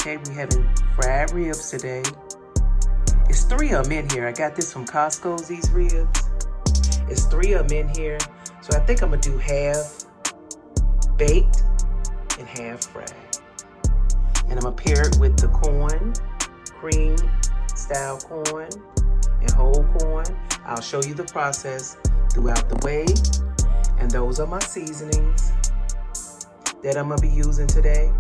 Okay, we having fried ribs today. It's 3 of them in here. I got this from Costco's, these ribs. It's 3 of them in here. So I think I'm gonna do half baked and half fried. And I'm gonna pair it with the corn, cream style corn and whole corn. I'll show you the process throughout the way. And those are my seasonings that I'm gonna be using today.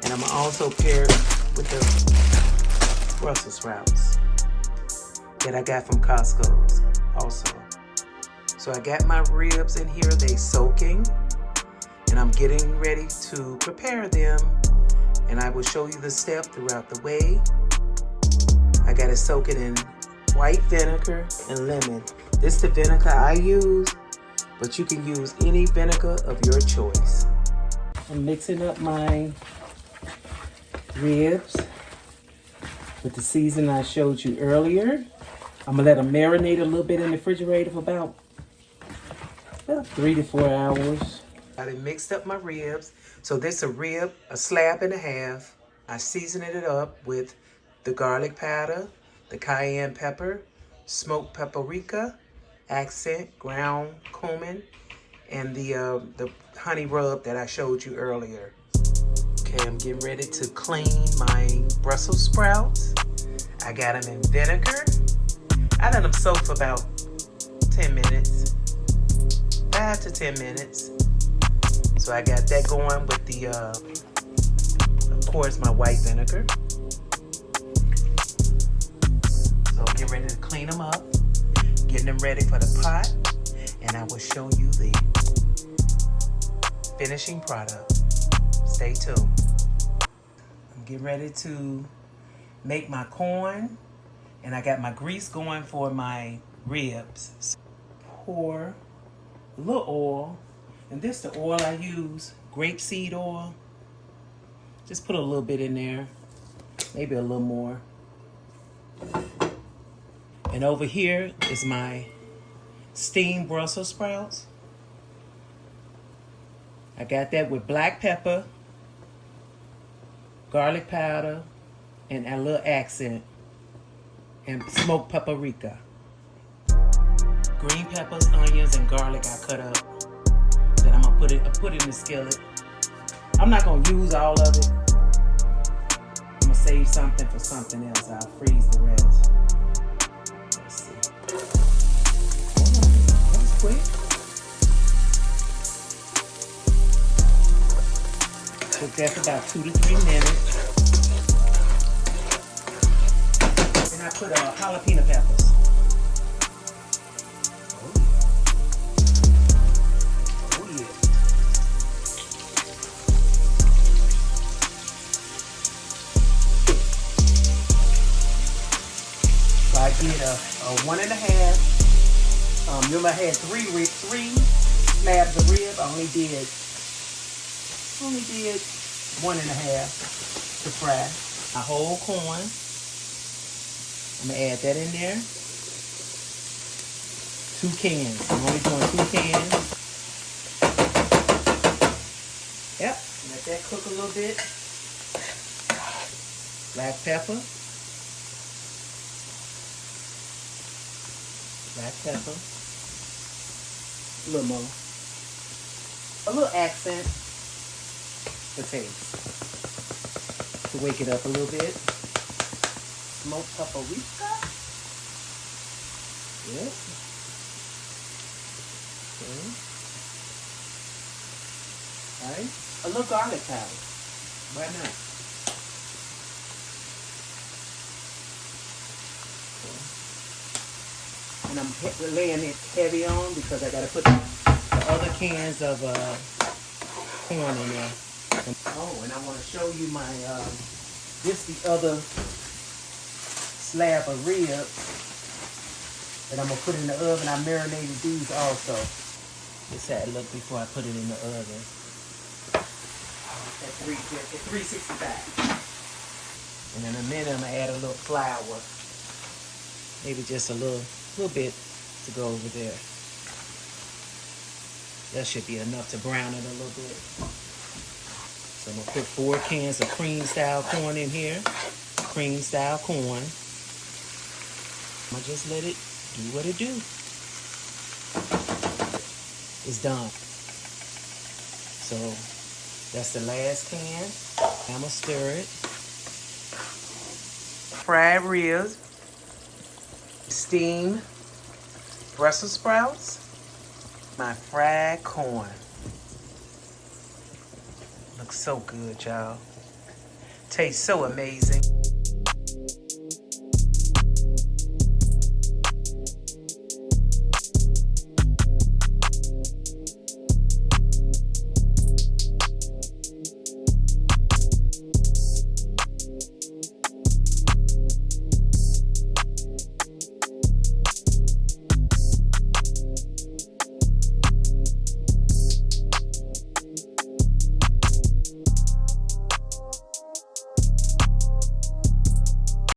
And I'm gonna also pair it with the Brussels sprouts that I got from Costco's also. So I got my ribs in here, they soaking, and I'm getting ready to prepare them. And I will show you the step throughout the way. I gotta soak it in white vinegar and lemon. This is the vinegar I use, but you can use any vinegar of your choice. I'm mixing up my ribs with the seasoning I showed you earlier. I'm gonna let them marinate a little bit in the refrigerator for about 3 to 4 hours. I done mixed up my ribs. So this a rib, a slab and a half. I seasoned it up with the garlic powder, the cayenne pepper, smoked paprika, accent, ground cumin, and the honey rub that I showed you earlier. Okay, I'm getting ready to clean my Brussels sprouts. I got them in vinegar. I let them soak for about 10 minutes, 5 to 10 minutes. So I got that going with the, of course, my white vinegar. So get ready to clean them up, getting them ready for the pot, and I will show you the finishing product. Stay tuned. I'm getting ready to make my corn, and I got my grease going for my ribs. So pour a little oil, and this is the oil I use, grapeseed oil. Just put a little bit in there, maybe a little more. And over here is my steamed Brussels sprouts. I got that with black pepper, garlic powder, and a little accent, and smoked paprika. Green peppers, onions, and garlic I cut up. Then I'm gonna put it in the skillet. I'm not gonna use all of it. I'm gonna save something for something else. I'll freeze the rest. Let's see. That was quick. Took that for about 2 to 3 minutes. And I put jalapeno peppers. I did a 1.5. Remember I had three slabs of rib. I only did 1.5 to fry. A whole corn. I'm gonna add that in there. 2 cans. I'm only doing 2 cans. Yep. Let that cook a little bit. Black pepper. Black pepper, a little more, a little accent for taste, to wake it up a little bit. Smoked paprika, yep, okay. All right, a little garlic powder, why not? And I'm laying it heavy on because I got to put the other cans of corn in there. Oh, and I want to show you my, this the other slab of ribs that I'm going to put in the oven. I marinated these also. This how it looked before I put it in the oven. At 365. And in a minute, I'm going to add a little flour. Maybe just a little bit to go over there. That should be enough to brown it a little bit. So I'm gonna put 4 cans of cream style corn in here. Cream style corn. I'm gonna just let it do what it do. It's done. So that's the last can. I'm gonna stir it. Fried ribs, steamed Brussels sprouts, my fried corn. Looks so good, y'all. Tastes so amazing.